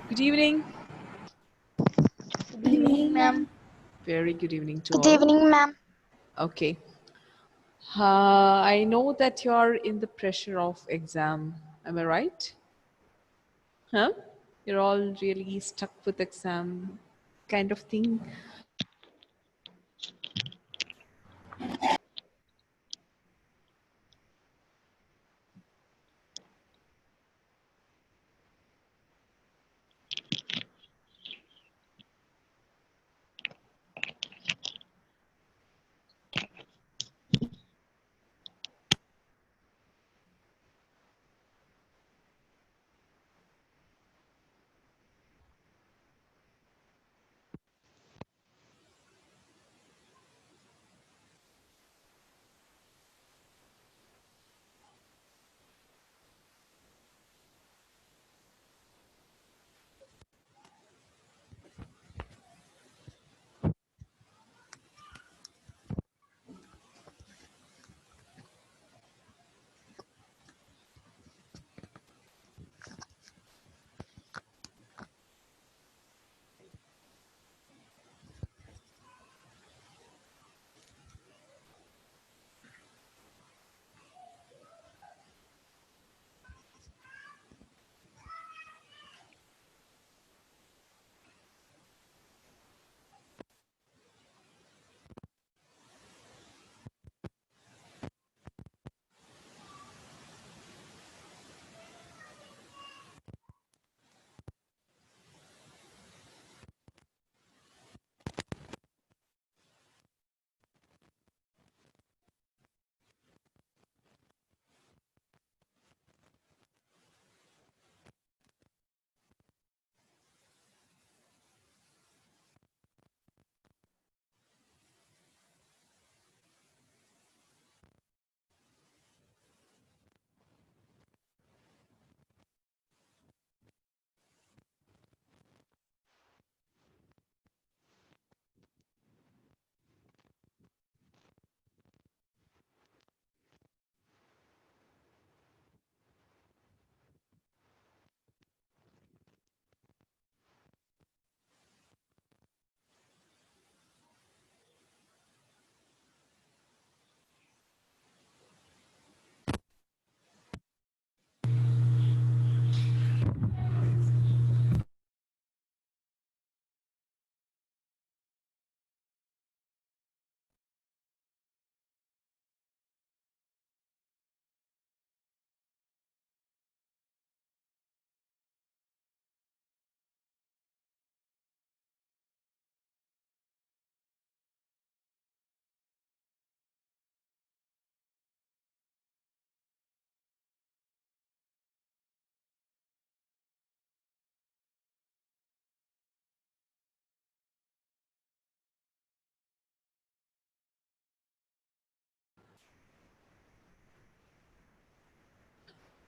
Good evening. Good evening, ma'am. Very good evening to Good all. evening, ma'am. Okay. I know that you're in the pressure of exam. Am I right? Huh? You're all really stuck with exam kind of thing.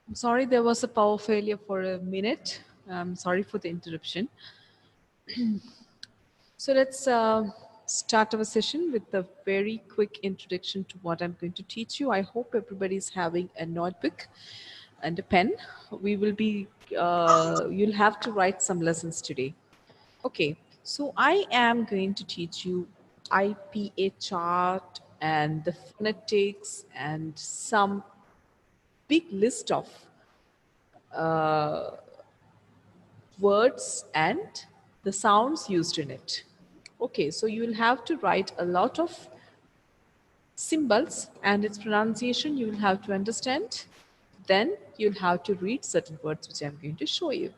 I'm sorry there was a power failure for a minute. I'm sorry for the interruption. So let's start our session with a very quick introduction to what I'm going to teach you. I hope everybody's having a notebook and a pen. We will be, you'll have to write some lessons today. Okay, so I am going to teach you IPA chart and the phonetics and some big list of words and the sounds used in it. Okay, so you will have to write a lot of symbols and its pronunciation you will have to understand. Then you'll have to read certain words which I'm going to show you.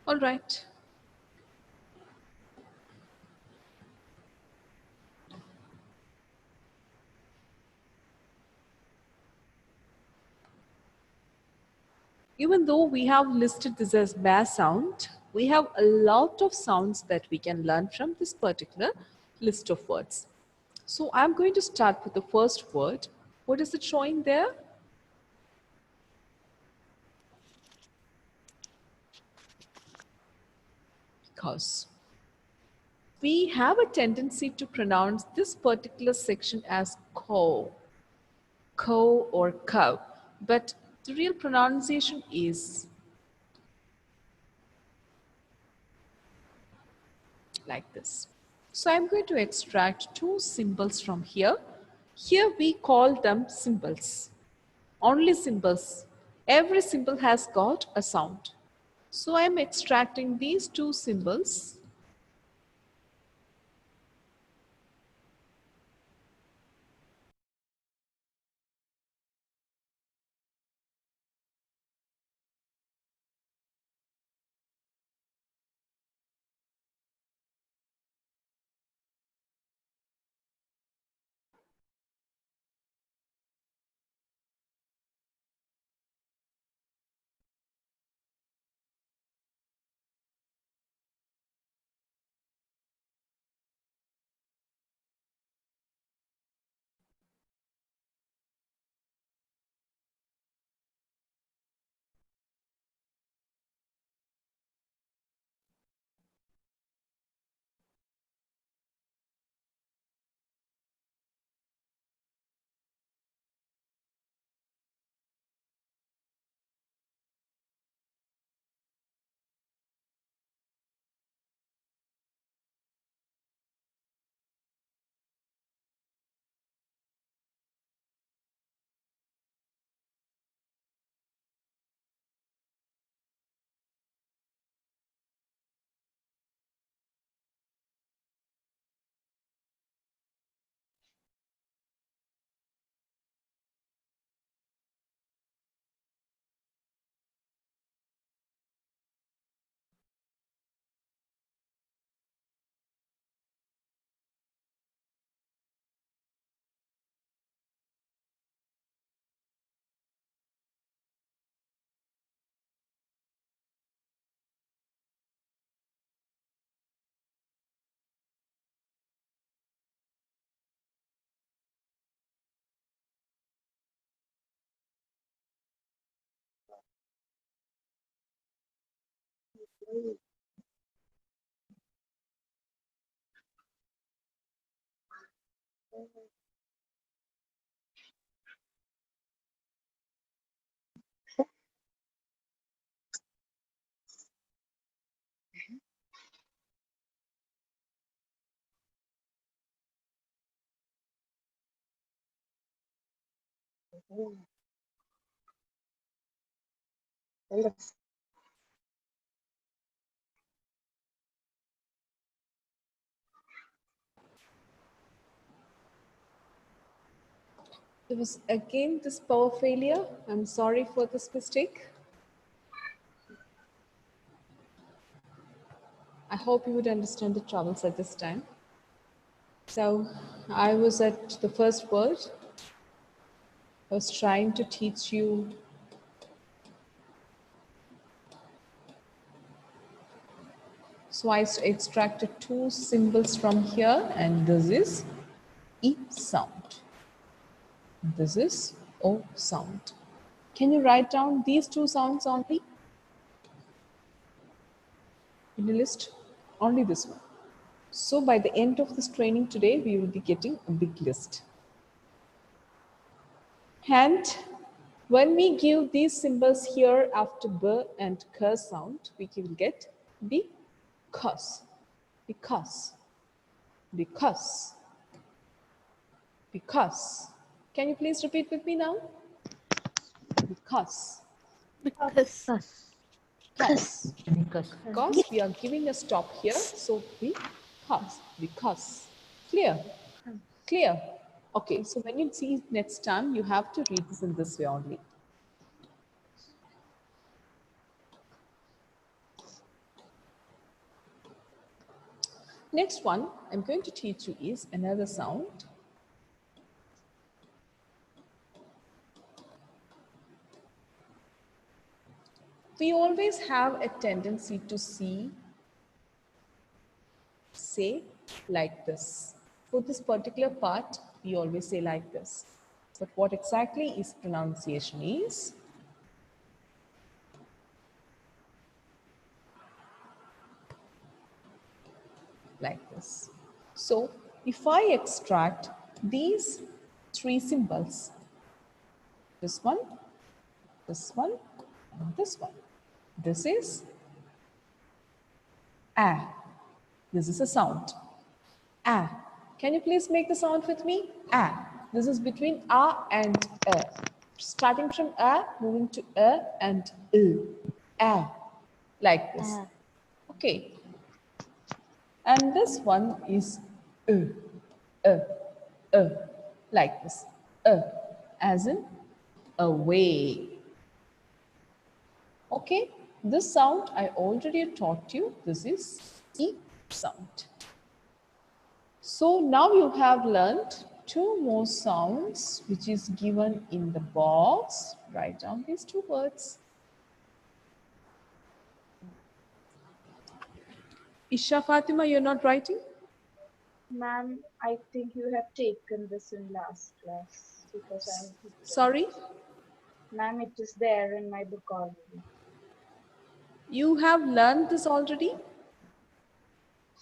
All right. Even though we have listed this as bare sound, we have a lot of sounds that we can learn from this particular list of words. So I'm going to start with the first word. What is it showing there? Because. We have a tendency to pronounce this particular section as co, or cow, but the real pronunciation is like this. So I'm going to extract two symbols from here. Here we call them symbols, only symbols. Every symbol has got a sound. So I'm extracting these two symbols. There was again this power failure. I'm sorry for this mistake. I hope you would understand the troubles at this time. So I was at the first word. I was trying to teach you so I extracted two symbols from here, and this is E sound. This is O sound. Can you write down these two sounds only in the list? Only this one. So by the end of this training today, we will be getting a big list. And when we give these symbols here after B and K sound, we will get because, because, because, because. Can you please repeat with me now? Because. Because. Because we are giving a stop here, so because. Clear? Clear? Okay, so when you see it next time, you have to read this in this way only. Next one I'm going to teach you is another sound. We always have a tendency to say like this. For this particular part, we always say like this. But what exactly is pronunciation is like this. So if I extract these three symbols, this one, and this one, this is a. This is a sound. A. Can you please make the sound with me? A. This is between a and a. Starting from a, moving to a and u. A. Like this. Okay. And this one is u. U. U. Like this. U. As in away. Okay. This sound I already taught you. This is E sound. So now you have learned two more sounds which is given in the box. Write down these two words. Isha Fatima, you're not writing? Ma'am, I think you have taken this in last class because I'm Sorry? Ma'am, it is there in my book already. You have learned this already?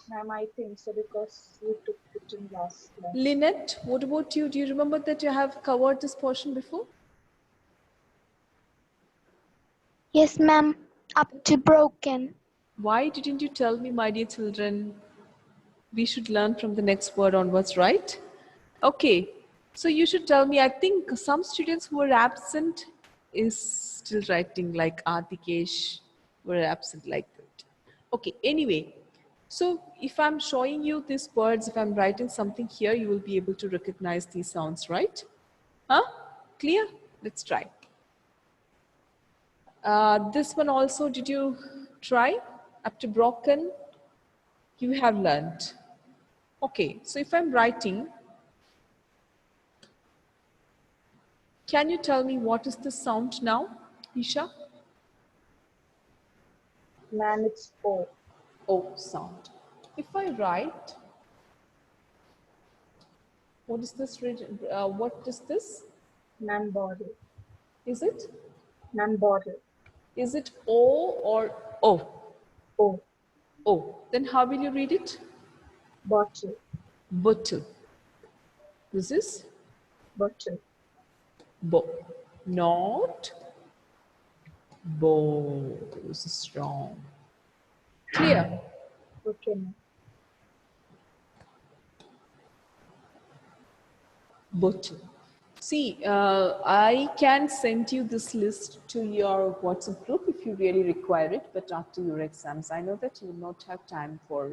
Ma'am, I think so because you took it in last class. Lynette, what about you? Do you remember that you have covered this portion before? Yes, ma'am. Up to broken. Why didn't you tell me, my dear children? We should learn from the next word onwards, right? Okay, so you should tell me. I think some students who were absent is still writing like Atikesh were absent like that. Okay, anyway, so if I'm showing you these words, if I'm writing something here, you will be able to recognize these sounds, right? Huh? Clear? Let's try. This one also, did you try? Up to broken, you have learned. Okay, so if I'm writing, can you tell me what is the sound now, Isha? Ma'am, it's O. O sound. If I write, what is this? What is this? Ma'am, bottle. Is it? Ma'am, bottle. Is it O or O? O. O. Then how will you read it? Bottle. Bottle. This is Bottle. Bo. Not Bo. This is strong. Clear? Okay, ma'am. Bottle. See, I can send you this list to your WhatsApp group if you really require it, but after your exams. I know that you will not have time for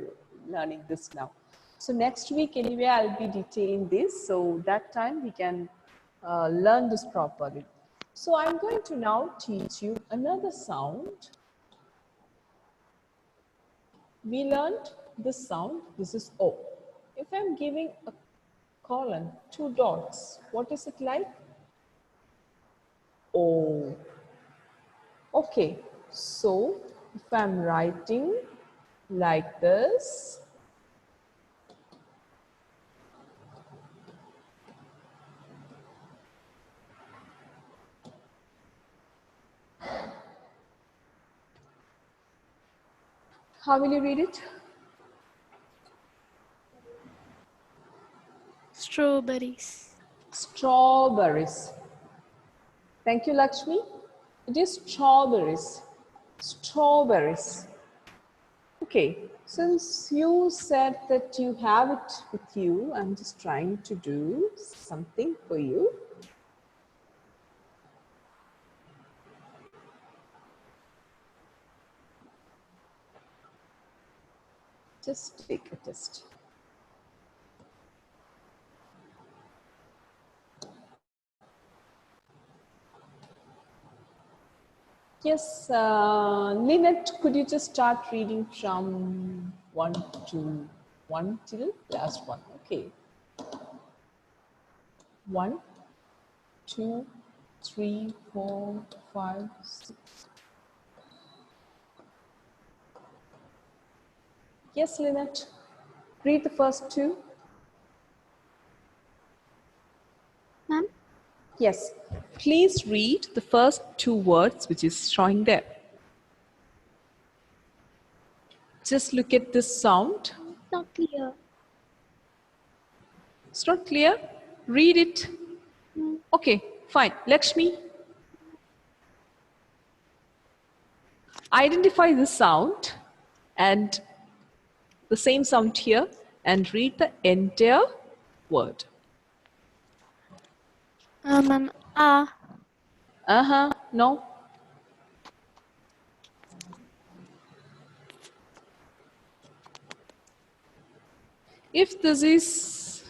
learning this now. So next week, anyway, I'll be detailing this. So that time we can learn this properly. So I'm going to now teach you another sound. We learned this sound. This is O. If I'm giving a colon, two dots, what is it like? O. Okay, so if I'm writing like this, how will you read it? Strawberries. Strawberries. Thank you, Lakshmi. It is strawberries. Strawberries. Okay, since you said that you have it with you, I'm just trying to do something for you. Just take a test. Yes, Lynette, could you just start reading from 1 to 1 till last one. Okay. 1, 2, 3, 4, 5, 6. Yes, Lynette. Read the first two. Ma'am? Yes. Please read the first two words which is showing there. Just look at this sound. It's not clear. It's not clear? Read it. Okay, fine. Lakshmi, identify this sound and the same sound here and read the entire word. Ma'am, ah. No. If this is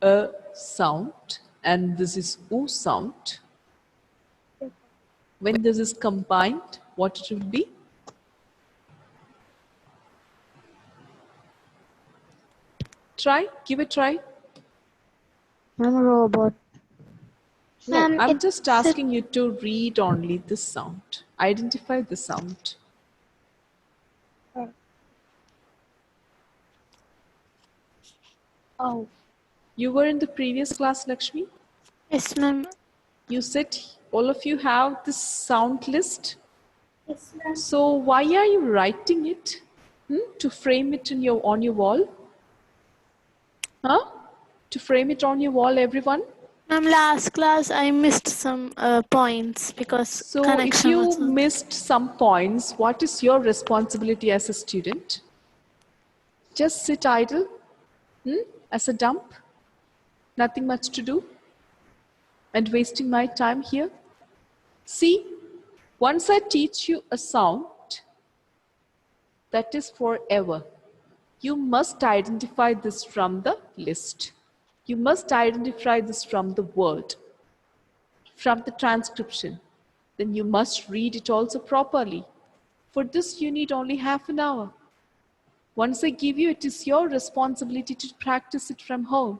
a sound and this is oo sound, when this is combined, what it will be? Try, give a try. I'm a robot. No, Ma'am, I'm it's just asking you to read only this sound. Identify the sound. Oh. You were in the previous class, Lakshmi? Yes, ma'am. You said all of you have this sound list. Yes, ma'am. So why are you writing it? To frame it in on your wall? Huh? To frame it on your wall, everyone? Ma'am, last class I missed some points because So if connection you was not. missed some points, what is your responsibility as a student? Just sit idle? As a dump? Nothing much to do? And wasting my time here? See, once I teach you a sound, that is forever. You must identify this from the list. You must identify this from the word, from the transcription. Then you must read it also properly. For this, you need only half an hour. Once I give you, it is your responsibility to practice it from home.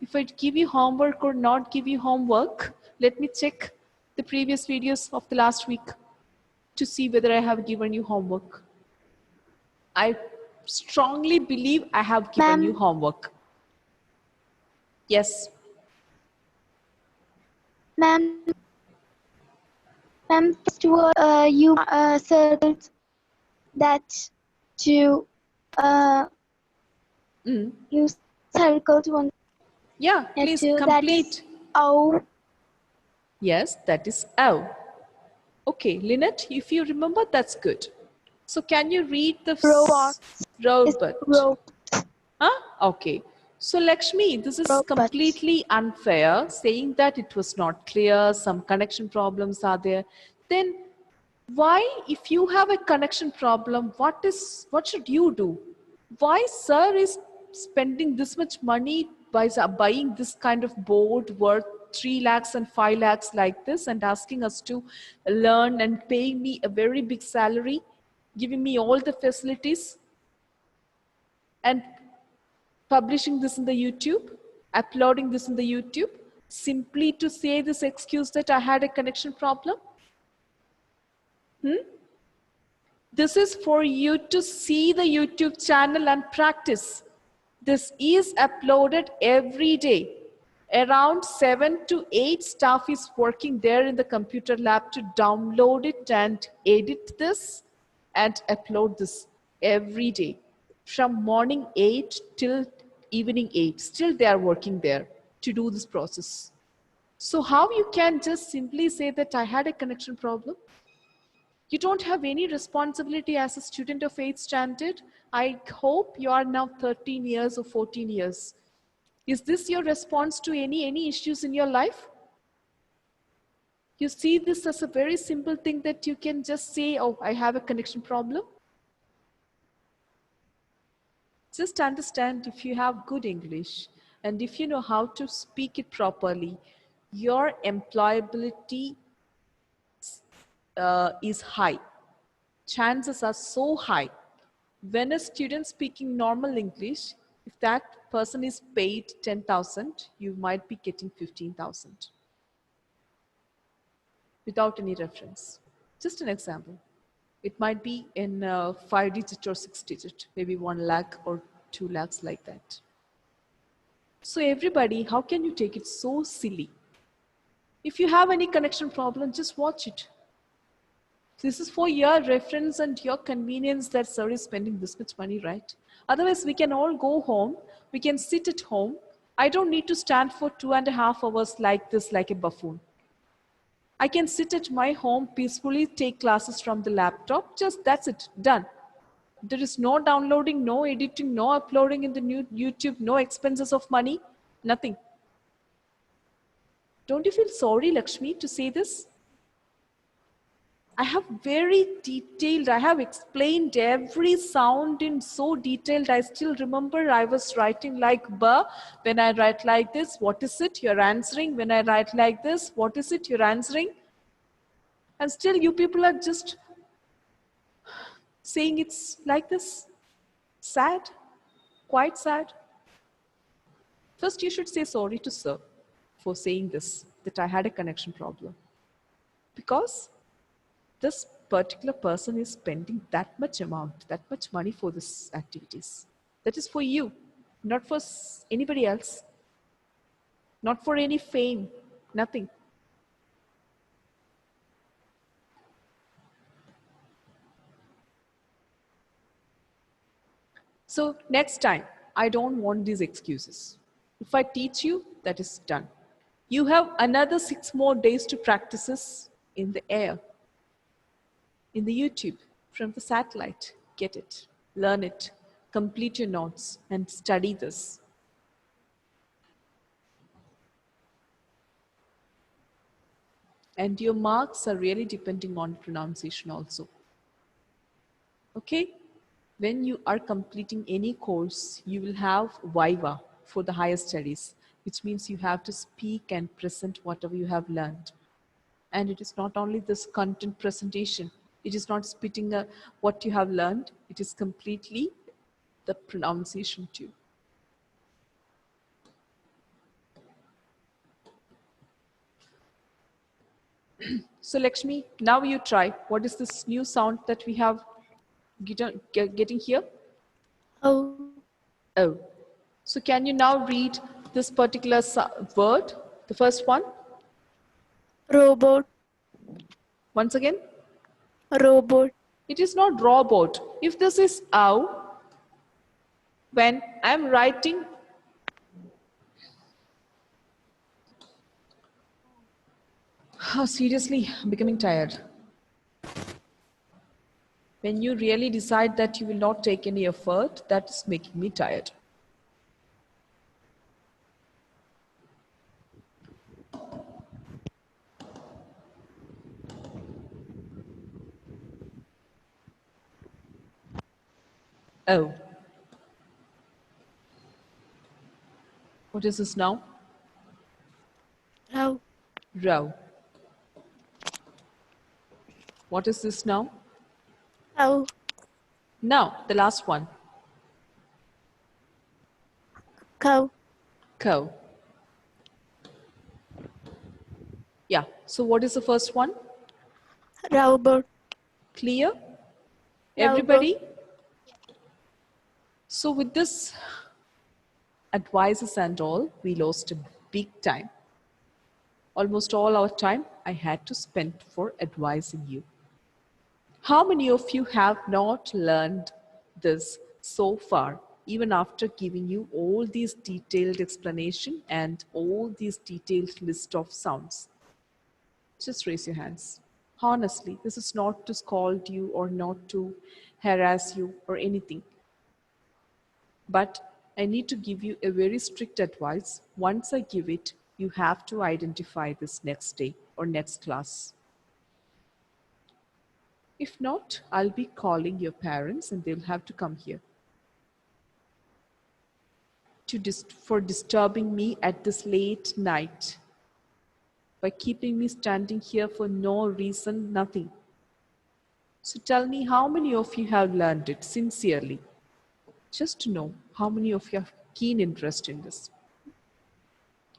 If I give you homework or not give you homework, let me check the previous videos of the last week to see whether I have given you homework. I strongly believe I have given you Ma'am. homework. Yes. Ma'am, first word you circled that to you circled one Yeah, please letter that is complete. O. Yes, that is L. Okay, Lynette, if you remember, that's good. So can you read the Robot. robot? Robot. Huh? Okay. So Lakshmi, this is Robot. completely unfair, saying that it was not clear, some connection problems are there. Then why, if you have a connection problem, what should you do? Why sir is spending this much money by buying this kind of board worth 3 lakhs and 5 lakhs like this and asking us to learn and paying me a very big salary, giving me all the facilities and publishing this in the YouTube, uploading this in the YouTube, simply to say this excuse that I had a connection problem? This is for you to see the YouTube channel and practice. This is uploaded every day. Around 7 to 8 staff is working there in the computer lab to download it and edit this and upload this every day. From morning 8 till evening 8. Still they are working there to do this process. So how you can just simply say that I had a connection problem? You don't have any responsibility as a student of 8th standard. I hope you are now 13 years or 14 years. Is this your response to any issues in your life? You see this as a very simple thing that you can just say, oh, I have a connection problem. Just understand, if you have good English and if you know how to speak it properly, your employability is high. Chances are so high When a student speaking normal English, if that person is paid 10,000, you might be getting 15,000 without any reference. Just an example. It might be in 5 digit or 6 digit, maybe 1 lakh or 2 lakhs like that. So everybody, how can you take it so silly? If you have any connection problem, just watch it. This is for your reference and your convenience that sir is spending this much money, right? Otherwise, we can all go home. We can sit at home. I don't need to stand for 2.5 hours like this, like a buffoon. I can sit at my home peacefully, take classes from the laptop. Just that's it, done. There is no downloading, no editing, no uploading in the new YouTube, no expenses of money, nothing. Don't you feel sorry, Lakshmi, to say this? I have very detailed, I have explained every sound in so detailed. I still remember I was writing like ba. When I write like this, what is it? You're answering. When I write like this, what is it? You're answering. And still you people are just saying it's like this. Sad, quite sad. First, you should say sorry to sir for saying this, that I had a connection problem. Because this particular person is spending that much amount, that much money for this activities. That is for you, not for anybody else, not for any fame, nothing. So next time, I don't want these excuses. If I teach you, that is done. You have another 6 more days to practice this in the air, in the YouTube, from the satellite. Get it, learn it, complete your notes, and study this. And your marks are really depending on pronunciation also. Okay? When you are completing any course, you will have Viva for the higher studies, which means you have to speak and present whatever you have learned. And it is not only this content presentation, it is not spitting what you have learned, it is completely the pronunciation too. So Lakshmi, now you try. What is this new sound that we have getting here? Oh, Oh. So can you now read this particular word, the first one? robot, Once again? robot, It is not robot. If this is ow, when I'm writing, oh, seriously, I'm becoming tired. When you really decide that you will not take any effort, that is making me tired. Oh, what is this now? row, Row. What is this now? row, Now, the last one. cow, Cow. Yeah. So what is the first one? robot, Clear? robot. Everybody? So with this advices and all, we lost a big time. Almost all our time I had to spend for advising you. How many of you have not learned this so far, even after giving you all these detailed explanation and all these detailed list of sounds? Just raise your hands. Honestly, this is not to scold you or not to harass you or anything. But I need to give you a very strict advice. Once I give it, you have to identify this next day or next class. If not, I'll be calling your parents and they'll have to come here for disturbing me at this late night by keeping me standing here for no reason, nothing. So tell me how many of you have learned it sincerely? Just to know how many of you have keen interest in this.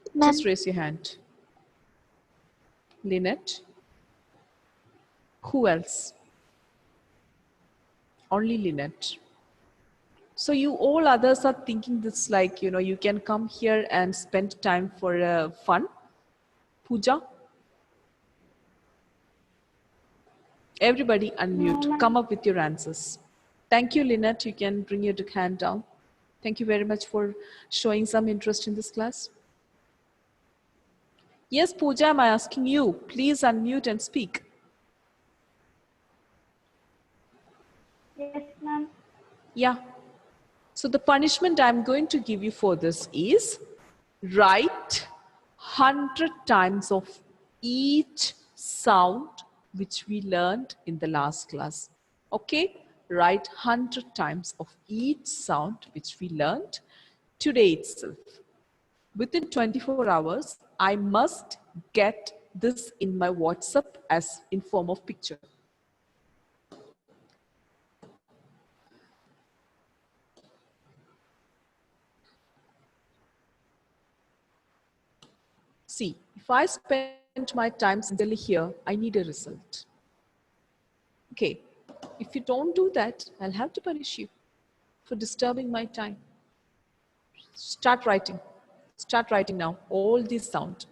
Just Ma'am. raise your hand. Lynette? Who else? Only Lynette. So you all others are thinking this like, you can come here and spend time for fun. Puja, everybody No, unmute. Come ma'am. up with your answers. Thank you, Lynette. You can bring your hand down. Thank you very much for showing some interest in this class. Yes, Pooja, am I asking you? Please unmute and speak. Yes, ma'am. Yeah. So the punishment I'm going to give you for this is write 100 times of each sound which we learned in the last class. Okay? Write 100 times of each sound which we learned today itself. Within 24 hours, I must get this in my WhatsApp as in form of picture. See, if I spend my time sincerely here, I need a result. Okay, if you don't do that, I'll have to punish you for disturbing my time. Start writing. Start writing now. All these sound.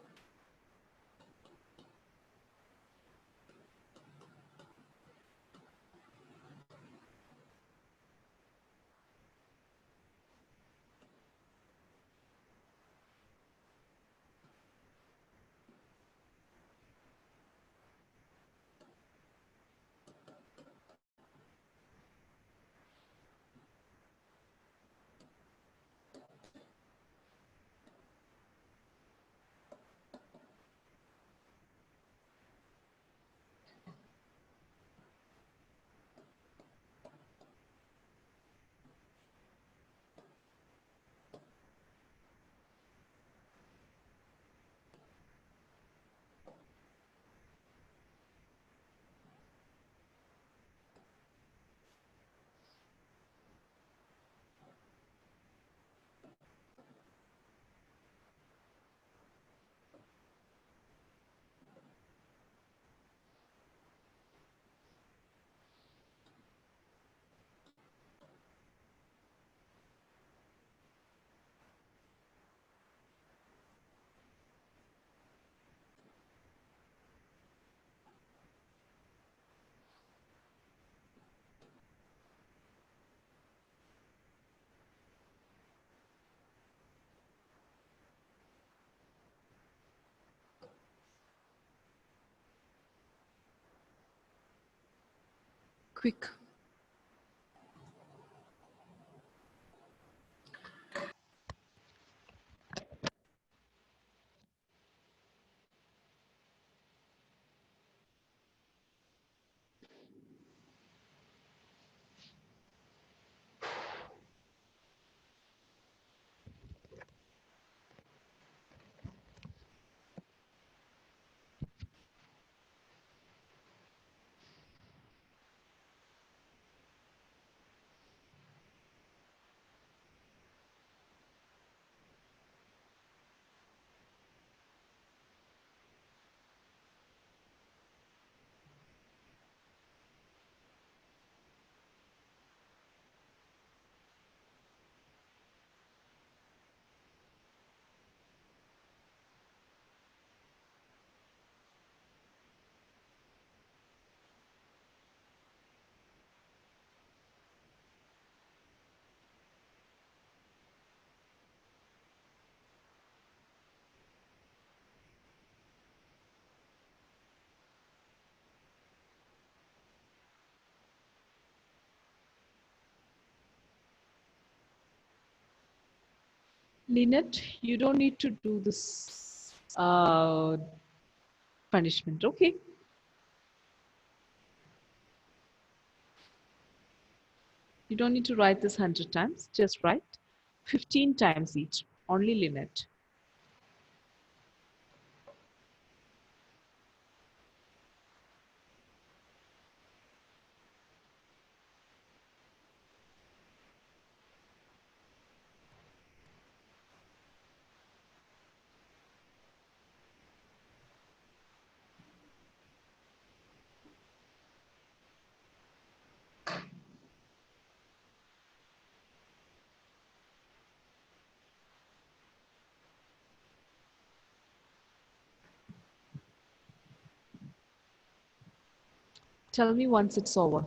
Quick. Lynette, you don't need to do this punishment, okay? You don't need to write this 100 times. Just write 15 times each. Only Lynette. Tell me once it's over.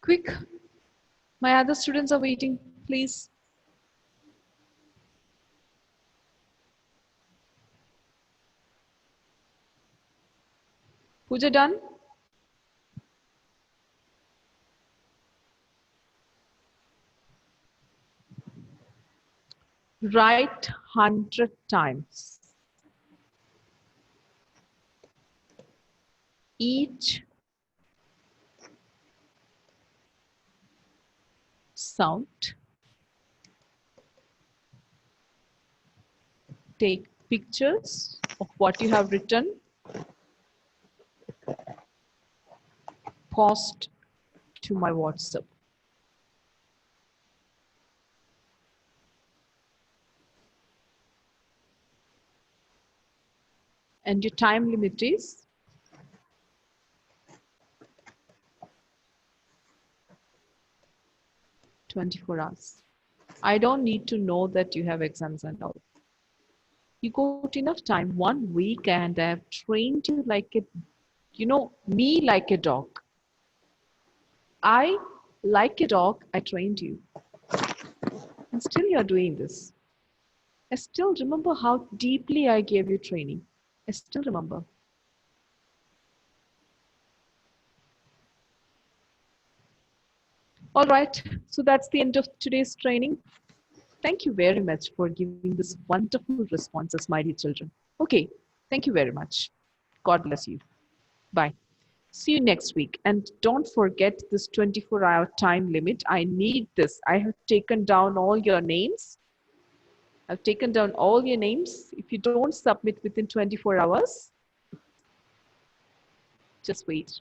Quick, my other students are waiting. Please. Puja done? Write 100 times. Each sound. Take pictures of what you have written. Post to my WhatsApp. And your time limit is 24 hours. I don't need to know that you have exams and all. You got enough time, 1 week, and I have trained you like a, me like a dog. I, like a dog, I trained you. And still you're doing this. I still remember how deeply I gave you training. I still remember. All right, so that's the end of today's training. Thank you very much for giving this wonderful responses, my dear children. Okay, thank you very much. God bless you. Bye. See you next week. And don't forget this 24-hour time limit. I need this. I have taken down all your names. I've taken down all your names. If you don't submit within 24 hours, just wait.